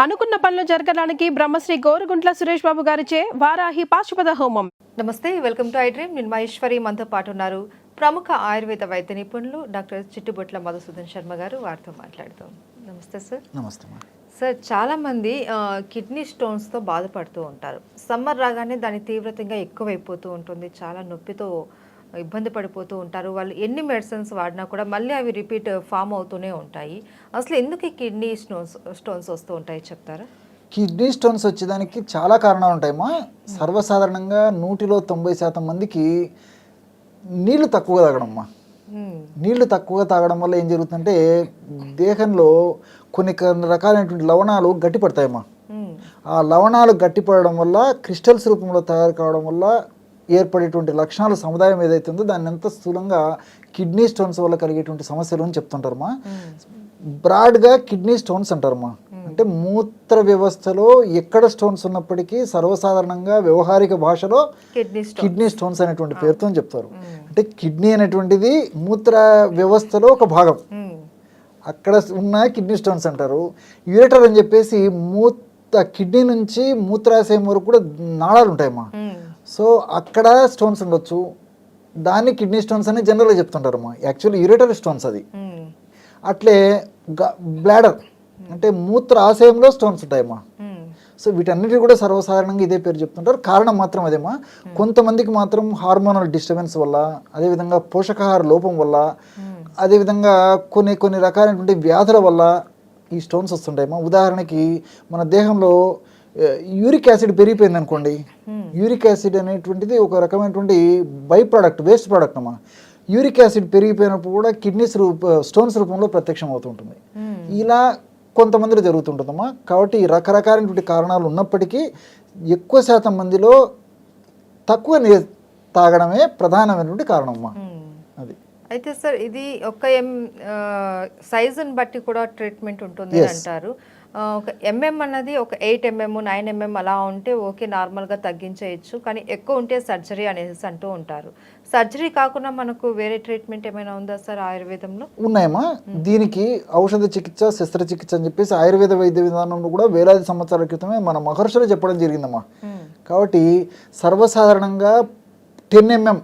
అనుకున్న పనులు జరగడానికి బ్రహ్మశ్రీ గోరుగుంట్ల సురేష్ బాబు గారిచే వారాహి పాశుపత హోమం. నమస్తే, వెల్కమ్ టు ఐ డ్రీమ్. నేను మహేశ్వరి. మనతో పాటు ఉన్నారు ప్రముఖ ఆయుర్వేద వైద్య నిపుణులు డాక్టర్ చిట్టుబొట్ల మధుసూదన్ శర్మ గారు. వారితో మాట్లాడుతాం. నమస్తే సార్. నమస్తే సార్, చాలామంది కిడ్నీ స్టోన్స్తో బాధపడుతూ ఉంటారు. సమ్మర్ రాగానే దాని తీవ్రతంగా ఎక్కువైపోతూ ఉంటుంది. చాలా నొప్పితో ఇబ్బంది పడిపోతూ ఉంటారు. వాళ్ళు ఎన్ని మెడిసిన్స్ వాడినా కూడా మళ్ళీ అవి రిపీట్ ఫామ్ అవుతూనే ఉంటాయి. అసలు ఎందుకు ఈ కిడ్నీ స్టోన్స్ వస్తూ ఉంటాయి చెప్తారా? కిడ్నీ స్టోన్స్ వచ్చేదానికి చాలా కారణాలు ఉంటాయమ్మా. సర్వసాధారణంగా 100% మందికి నీళ్లు తక్కువగా తాగడమ్మా. నీళ్లు తక్కువగా తాగడం వల్ల ఏం జరుగుతుందంటే దేహంలో కొన్ని రకాలైనటువంటి లవణాలు గట్టిపడతాయమ్మా. ఆ లవణాలు గట్టిపడడం వల్ల క్రిస్టల్స్ రూపంలో తయారు కావడం వల్ల ఏర్పడేటువంటి లక్షణాల సముదాయం ఏదైతే ఉందో దాన్ని ఎంత స్థూలంగా కిడ్నీ స్టోన్స్ వల్ల కలిగేటువంటి సమస్యలు అని చెప్తుంటారమ్మా. బ్రాడ్గా కిడ్నీ స్టోన్స్ అంటారమ్మా. అంటే మూత్ర వ్యవస్థలో ఎక్కడ స్టోన్స్ ఉన్నప్పటికీ సర్వసాధారణంగా వ్యవహారిక భాషలో కిడ్నీ స్టోన్స్ అనేటువంటి పేరుతో చెప్తారు. అంటే కిడ్నీ అనేటువంటిది మూత్ర వ్యవస్థలో ఒక భాగం, అక్కడ ఉన్న కిడ్నీ స్టోన్స్ అంటారు. యూరేటర్ అని చెప్పేసి కిడ్నీ నుంచి మూత్రాశయం వరకు కూడా నాళాలు ఉంటాయమ్మా. సో అక్కడ స్టోన్స్ ఉండొచ్చు, దాన్ని కిడ్నీ స్టోన్స్ అని జనరల్గా చెప్తుంటారమ్మా. యాక్చువల్లీ యూరేటర్ స్టోన్స్ అది. అట్లే బ్లాడర్ అంటే మూత్ర ఆశయంలో స్టోన్స్ ఉంటాయమ్మా. సో వీటన్నిటి కూడా సర్వసాధారణంగా ఇదే పేరు చెప్తుంటారు. కారణం మాత్రం అదేమా. కొంతమందికి మాత్రం హార్మోనల్ డిస్టర్బెన్స్ వల్ల, అదేవిధంగా పోషకాహార లోపం వల్ల, అదేవిధంగా కొన్ని రకాలైనటువంటి వ్యాధుల వల్ల ఈ స్టోన్స్ వస్తుంటాయమ్మా. ఉదాహరణకి మన దేహంలో యూరిక్ యాసిడ్ పెరిగిపోయింది అనుకోండి. యూరిక్ యాసిడ్ అనేటువంటిది ఒక రకమైనటువంటి బై ప్రోడక్ట్, వేస్ట్ ప్రోడక్ట్ అమ్మా. యూరిక్ యాసిడ్ పెరిగిపోయినప్పుడు కూడా కిడ్నీస్ స్టోన్స్ రూపంలో ప్రత్యక్షం అవుతుంటుంది. ఇలా కొంతమందిలో జరుగుతుంటుందమ్మా. కాబట్టి రకరకాలైనటువంటి కారణాలు ఉన్నప్పటికీ ఎక్కువ శాతం మందిలో తక్కువ నీరు తాగడమే ప్రధానమైనటువంటి కారణమ్మా. అది అయితే సార్, ఇది ఒక సైజుని బట్టి కూడా ట్రీట్మెంట్ ఉంటుంది అంటారు. ఒక అన్నది ఒక 8 mm 9 mm అలా ఉంటే ఓకే, నార్మల్గా తగ్గించేయచ్చు. కానీ ఎక్కువ ఉంటే సర్జరీ అనేసి అంటూ ఉంటారు. సర్జరీ కాకుండా మనకు వేరే ట్రీట్మెంట్ ఏమైనా ఉందా సార్ ఆయుర్వేదంలో? ఉన్నాయమ్మా. దీనికి ఔషధ చికిత్స, శస్త్రచికిత్స అని చెప్పేసి ఆయుర్వేద వైద్య విధానంలో కూడా వేలాది సంవత్సరాల క్రితమే మన మహర్షులు చెప్పడం జరిగిందమ్మా. కాబట్టి సర్వసాధారణంగా 10 mm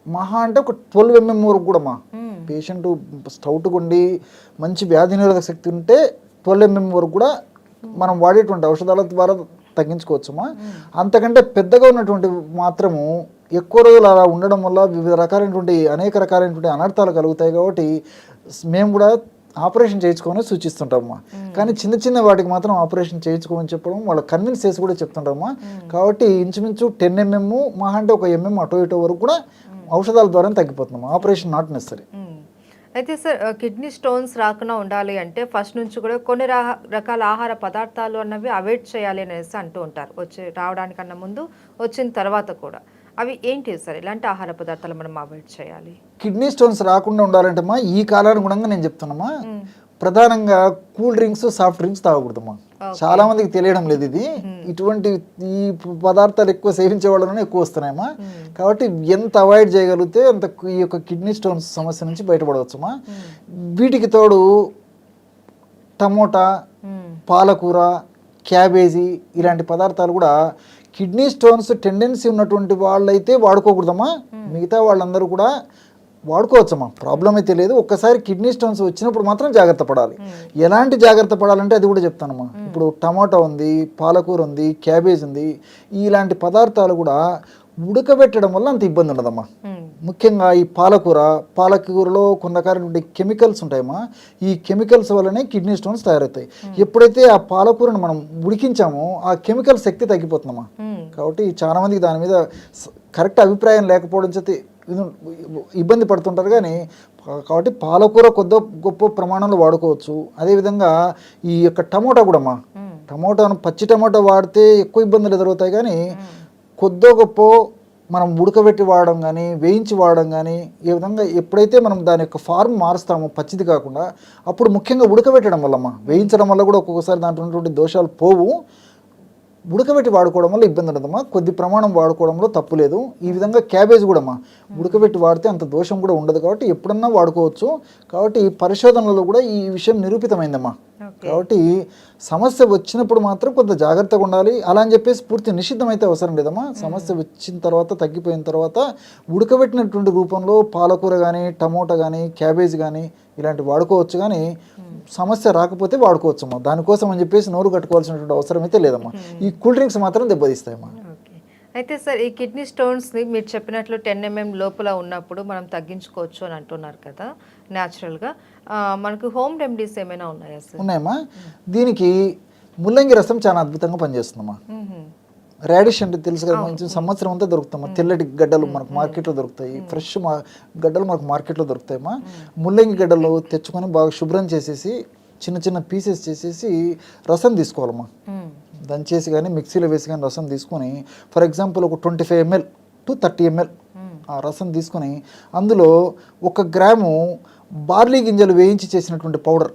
మహా అంటే ఒక 12 mm వరకు కూడా మా పేషెంట్ స్టౌట్గా ఉండి మంచి వ్యాధి నిరోధక శక్తి ఉంటే 12 mm వరకు కూడా మనం వాడేటువంటి ఔషధాల ద్వారా తగ్గించుకోవచ్చమ్మా. అంతకంటే పెద్దగా ఉన్నటువంటి మాత్రము ఎక్కువ రోజులు అలా ఉండడం వల్ల వివిధ రకాలైనటువంటి అనేక రకాలైనటువంటి అనర్థాలు కలుగుతాయి. కాబట్టి మేము కూడా ఆపరేషన్ చేయించుకోమని సూచిస్తుంటామమ్మా. కానీ చిన్న వాటికి మాత్రం ఆపరేషన్ చేయించుకోమని చెప్పడం, వాళ్ళు కన్విన్స్ చేసి కూడా చెప్తుంటామమ్మా. కాబట్టి ఇంచుమించు 10 mm మహా అంటే ఒక mm అటో ఇటో వరకు కూడా ఔషధాల ద్వారా తగ్గిపోతున్నాం. Operation not necessary. అయితే సార్, కిడ్నీ స్టోన్స్ రాకుండా ఉండాలి అంటే ఫస్ట్ నుంచి కూడా కొన్ని రకాల ఆహార పదార్థాలు అన్నవి అవాయిడ్ చేయాలి అనేసి అంటూ ఉంటారు. రావడానికన్నా ముందు, వచ్చిన తర్వాత కూడా. అవి ఏంటి సార్? ఇలాంటి ఆహార పదార్థాలు మనం అవాయిడ్ చేయాలి? కిడ్నీ స్టోన్స్ రాకుండా ఉండాలంటే మా ఈ కాలానుగుణంగా నేను చెప్తున్నామా, ప్రధానంగా కూల్ డ్రింక్స్, సాఫ్ట్ డ్రింక్స్ తాగకూడదమ్మా. చాలా మందికి తెలియడం లేదు ఇది. ఇటువంటి ఈ పదార్థాలు ఎక్కువ సేవించే వాళ్ళలోనే ఎక్కువ వస్తున్నాయమ్మా. కాబట్టి ఎంత అవాయిడ్ చేయగలిగితే అంత ఈ యొక్క కిడ్నీ స్టోన్స్ సమస్య నుంచి బయటపడవచ్చమ్మా. వీటికి తోడు టమోటా, పాలకూర, క్యాబేజీ ఇలాంటి పదార్థాలు కూడా కిడ్నీ స్టోన్స్ టెండెన్సీ ఉన్నటువంటి వాళ్ళైతే వాడుకోకూడదమ్మా. మిగతా వాళ్ళందరూ కూడా వాడుకోవచ్చమ్మా, ప్రాబ్లం అయితే లేదు. ఒక్కసారి కిడ్నీ స్టోన్స్ వచ్చినప్పుడు మాత్రం జాగ్రత్త పడాలి. ఎలాంటి జాగ్రత్త పడాలంటే అది కూడా చెప్తానమ్మా. ఇప్పుడు టమాటా ఉంది, పాలకూర ఉంది, క్యాబేజ్ ఉంది. ఇలాంటి పదార్థాలు కూడా ఉడకబెట్టడం వల్ల అంత ఇబ్బంది ఉండదమ్మా. ముఖ్యంగా ఈ పాలకూరలో కొన్ని రకాలైనటువంటి కెమికల్స్ ఉంటాయమ్మా. ఈ కెమికల్స్ వల్లనే కిడ్నీ స్టోన్స్ తయారవుతాయి. ఎప్పుడైతే ఆ పాలకూరను మనం ఉడికించామో ఆ కెమికల్ శక్తి తగ్గిపోతుందమ్మా. కాబట్టి చాలా మందికి దాని మీద కరెక్ట్ అభిప్రాయం లేకపోవడం చేతి ఇబ్బంది పడుతుంటారు. కానీ కాబట్టి పాలకూర కొద్ది గొప్ప ప్రమాణంలో వాడుకోవచ్చు. అదేవిధంగా ఈ యొక్క టమోటా కూడా అమ్మా, టమోటాను పచ్చి టమోటా వాడితే ఎక్కువ ఇబ్బందులు ఎదురవుతాయి. కానీ కొద్దో గొప్ప మనం ఉడకబెట్టి వాడడం కానీ, వేయించి వాడడం కానీ, ఈ విధంగా ఎప్పుడైతే మనం దాని యొక్క ఫార్మ్ మారుస్తామో పచ్చిది కాకుండా, అప్పుడు ముఖ్యంగా ఉడకబెట్టడం వల్లమ్మా, వేయించడం వల్ల కూడా ఒక్కొక్కసారి దాంట్లో ఉన్నటువంటి దోషాలు పోవు. ఉడకబెట్టి వాడుకోవడం వల్ల ఇబ్బంది ఉండదమ్మా. కొద్ది ప్రమాణం వాడుకోవడంలో తప్పు లేదు. ఈ విధంగా క్యాబేజ్ కూడా అమ్మా ఉడకబెట్టి వాడితే అంత దోషం కూడా ఉండదు. కాబట్టి ఎప్పుడన్నా వాడుకోవచ్చు. కాబట్టి పరిశోధనలలో కూడా ఈ విషయం నిరూపితమైందమ్మా. కాబట్టి సమస్య వచ్చినప్పుడు మాత్రం కొంత జాగ్రత్తగా ఉండాలి. అలా అని చెప్పేసి పూర్తి నిషిద్ధం అయితే అవసరం లేదమ్మా. సమస్య వచ్చిన తర్వాత తగ్గిపోయిన తర్వాత ఉడకబెట్టినటువంటి రూపంలో పాలకూర కానీ, టమోటా కానీ, క్యాబేజ్ కానీ ఇలాంటివి వాడుకోవచ్చు. కానీ సమస్య రాకపోతే వాడుకోవచ్చమ్మా. దానికోసం అని చెప్పేసి నోరు కట్టుకోవాల్సినటువంటి అవసరం అయితే లేదమ్మా. ఈ కూల్ డ్రింక్స్ మాత్రం దెబ్బతీస్తాయమ్మా. అయితే సార్ ఈ కిడ్నీ స్టోన్స్ని మీరు చెప్పినట్లు 10 mm లోపల ఉన్నప్పుడు మనం తగ్గించుకోవచ్చు అని అంటున్నారు కదా న్యాచురల్గా. మనకు హోమ్ రెమెడీస్ ఏమైనా ఉన్నాయా సార్? ఉన్నాయమ్మా. దీనికి ముల్లంగి రసం చాలా అద్భుతంగా పనిచేస్తుందమ్మా. రాడిష్ అంటే తెలుసు కదా, మంచి సంవత్సరం అంతా దొరుకుతామా. తెల్లటి గడ్డలు మనకు మార్కెట్లో దొరుకుతాయి, ఫ్రెష్ గడ్డలు మనకు మార్కెట్లో దొరుకుతాయమ్మా. ముల్లంగి గడ్డలు తెచ్చుకొని బాగా శుభ్రం చేసేసి చిన్న చిన్న పీసెస్ చేసేసి రసం తీసుకోవాలమ్మా. దంచేసి కానీ మిక్సీలో వేసి కానీ రసం తీసుకొని ఫర్ ఎగ్జాంపుల్ ఒక 25 ml to 30 ml ఆ రసం తీసుకొని అందులో 1 గ్రాము బార్లీ గింజలు వేయించి చేసినటువంటి పౌడర్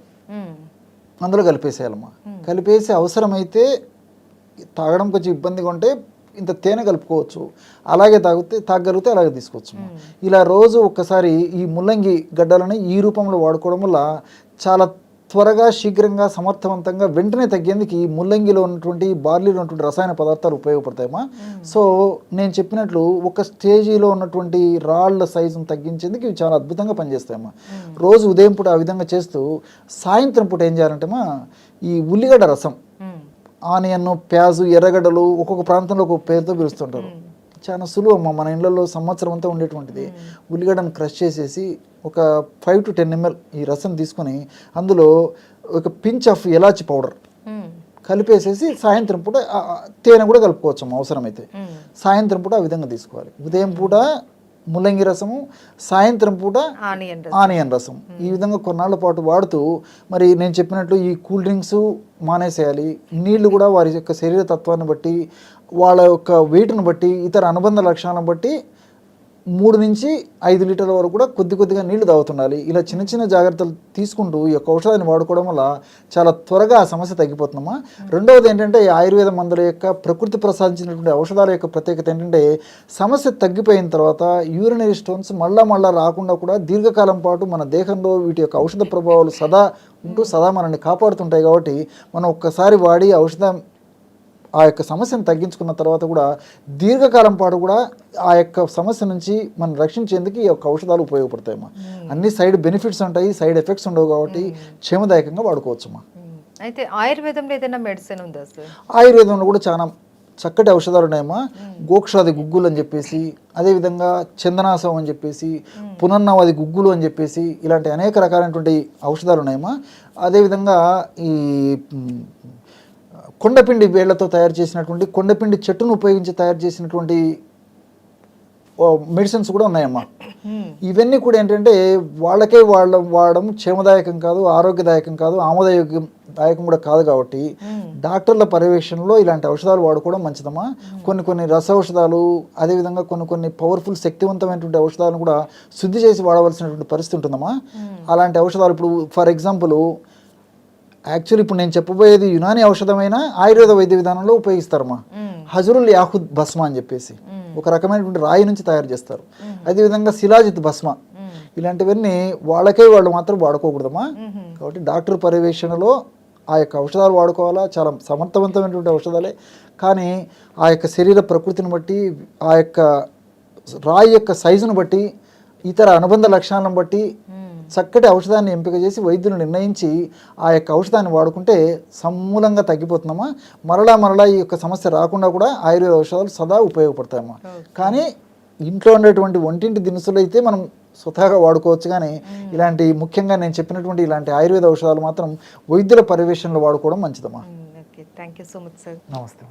అందులో కలిపేసేయాలమ్మా. కలిపేసి అవసరమైతే తాగడం కొంచెం ఇబ్బందిగా ఉంటే ఇంత తేనె కలుపుకోవచ్చు, అలాగే తాగగలిగితే అలాగే తీసుకోవచ్చు. ఇలా రోజు ఒక్కసారి ఈ ముల్లంగి గడ్డలని ఈ రూపంలో వాడుకోవడం వల్ల చాలా త్వరగా శీఘ్రంగా సమర్థవంతంగా వెంటనే తగ్గేందుకు ఈ ముల్లంగిలో ఉన్నటువంటి బార్లీలో ఉన్నటువంటి రసాయన పదార్థాలు ఉపయోగపడతాయమ్మా. సో నేను చెప్పినట్లు ఒక స్టేజీలో ఉన్నటువంటి రాళ్ళ సైజును తగ్గించేందుకు ఇవి చాలా అద్భుతంగా పనిచేస్తాయమ్మా. రోజు ఉదయం పూట ఆ విధంగా చేస్తూ సాయంత్రం పూట ఏం చేయాలంటేమా ఈ ఉల్లిగడ్డ రసం, ఆనియన్, ప్యాజు, ఎర్రగడ్డలు ఒక్కొక్క ప్రాంతంలో ఒక్కొక్క పేరుతో పిలుస్తుంటారు. చాలా సులువు అమ్మ, మన ఇళ్ళల్లో సంవత్సరం అంతా ఉండేటువంటిది. ఉల్లిగడ్డను క్రష్ చేసేసి ఒక 5 to 10 ml ఈ రసం తీసుకొని అందులో ఒక పించ్ ఆఫ్ ఎలాచి పౌడర్ కలిపేసేసి సాయంత్రం పూట తేనె కూడా కలుపుకోవచ్చు అవసరమైతే. సాయంత్రం పూట ఆ విధంగా తీసుకోవాలి. ఉదయం పూట ముల్లంగి రసము, సాయంత్రం పూట ఆనియన్ రసం. ఈ విధంగా కొన్నాళ్ళ పాటు వాడుతూ మరి నేను చెప్పినట్లు ఈ కూల్ డ్రింక్స్ మానేసేయాలి. నీళ్లు కూడా వారి యొక్క శరీర తత్వాన్ని బట్టి, వాళ్ళ యొక్క వెయిట్ను బట్టి, ఇతర అనుబంధ లక్షణాలను బట్టి 3 నుంచి 5 లీటర్ల వరకు కూడా కొద్దిగా నీళ్లు తాగుతుండాలి. ఇలా చిన్న చిన్న జాగ్రత్తలు తీసుకుంటూ ఈ యొక్క ఔషధాన్ని వాడుకోవడం వల్ల చాలా త్వరగా ఆ సమస్య తగ్గిపోతుందమ్మా. రెండవది ఏంటంటే ఈ ఆయుర్వేద మందుల యొక్క ప్రకృతి ప్రసాదించినటువంటి ఔషధాల యొక్క ప్రత్యేకత ఏంటంటే సమస్య తగ్గిపోయిన తర్వాత యూరినరీ స్టోన్స్ మళ్ళా రాకుండా కూడా దీర్ఘకాలం పాటు మన దేహంలో వీటి యొక్క ఔషధ ప్రభావాలు సదా మనల్ని కాపాడుతుంటాయి. కాబట్టి మనం ఒక్కసారి వాడి ఔషధం ఆ యొక్క సమస్యను తగ్గించుకున్న తర్వాత కూడా దీర్ఘకాలం పాటు కూడా ఆ యొక్క సమస్య నుంచి మనం రక్షించేందుకు ఈ యొక్క ఔషధాలు ఉపయోగపడతాయమ్మా. అన్ని సైడ్ బెనిఫిట్స్ ఉంటాయి, సైడ్ ఎఫెక్ట్స్ ఉండవు కాబట్టి క్షేమదాయకంగా వాడుకోవచ్చమ్మా. అయితే ఆయుర్వేదంలో ఏదైనా మెడిసిన్ ఉందా సార్? ఆయుర్వేదంలో కూడా చాలా చక్కటి ఔషధాలు ఉన్నాయమ్మా. గోక్షాది గుగ్గులు అని చెప్పేసి, అదేవిధంగా చందనాసం అని చెప్పేసి, పునర్నవాది గుగ్గులు అని చెప్పేసి ఇలాంటి అనేక రకాలైనటువంటి ఔషధాలు ఉన్నాయమ్మా. అదేవిధంగా ఈ కొండపిండి వేళ్లతో తయారు చేసినటువంటి కొండపిండి చెట్టును ఉపయోగించి తయారు చేసినటువంటి మెడిసిన్స్ కూడా ఉన్నాయమ్మా. ఇవన్నీ కూడా ఏంటంటే వాళ్ళకే వాడడం క్షేమదాయకం కాదు, ఆరోగ్యదాయకం కాదు, ఆమోదయోగ్యదాయకం కూడా కాదు. కాబట్టి డాక్టర్ల పర్యవేక్షణలో ఇలాంటి ఔషధాలు వాడుకోవడం మంచిదమ్మా. కొన్ని రస ఔషధాలు, అదేవిధంగా కొన్ని పవర్ఫుల్ శక్తివంతమైనటువంటి ఔషధాలను కూడా శుద్ధి చేసి వాడవలసినటువంటి పరిస్థితి ఉంటుందమ్మా. అలాంటి ఔషధాలు ఇప్పుడు ఫర్ ఎగ్జాంపుల్ యాక్చువల్లీ ఇప్పుడు నేను చెప్పబోయేది యునాని ఔషధమైన ఆయుర్వేద వైద్య విధానంలో ఉపయోగిస్తారమ్మా. హజరుల్ యాహుద్ భస్మ అని చెప్పేసి ఒక రకమైనటువంటి రాయి నుంచి తయారు చేస్తారు. అదేవిధంగా శిలాజిత్ భస్మ, ఇలాంటివన్నీ వాళ్ళు మాత్రం వాడుకోకూడదమ్మా. కాబట్టి డాక్టర్ పర్యవేక్షణలో ఆ యొక్క ఔషధాలు వాడుకోవాలా. చాలా సమర్థవంతమైనటువంటి ఔషధాలే, కానీ ఆ యొక్క శరీర ప్రకృతిని బట్టి, ఆ యొక్క రాయి యొక్క సైజును బట్టి, ఇతర అనుబంధ లక్షణాలను బట్టి చక్కటి ఔషధాన్ని ఎంపిక చేసి వైద్యులు నిర్ణయించి ఆ యొక్క ఔషధాన్ని వాడుకుంటే సమూలంగా తగ్గిపోతుందమ్మా. మరలా ఈ యొక్క సమస్య రాకుండా కూడా ఆయుర్వేద ఔషధాలు సదా ఉపయోగపడతాయమ్మా. కానీ ఇంట్లో ఉండేటువంటి వంటింటి దినుసులు అయితే మనం స్వతహాగా వాడుకోవచ్చు. కానీ ఇలాంటి ముఖ్యంగా నేను చెప్పినటువంటి ఇలాంటి ఆయుర్వేద ఔషధాలు మాత్రం వైద్యుల పర్యవేక్షణలో వాడుకోవడం మంచిదమ్మా. Thank you so much sir. నమస్తే.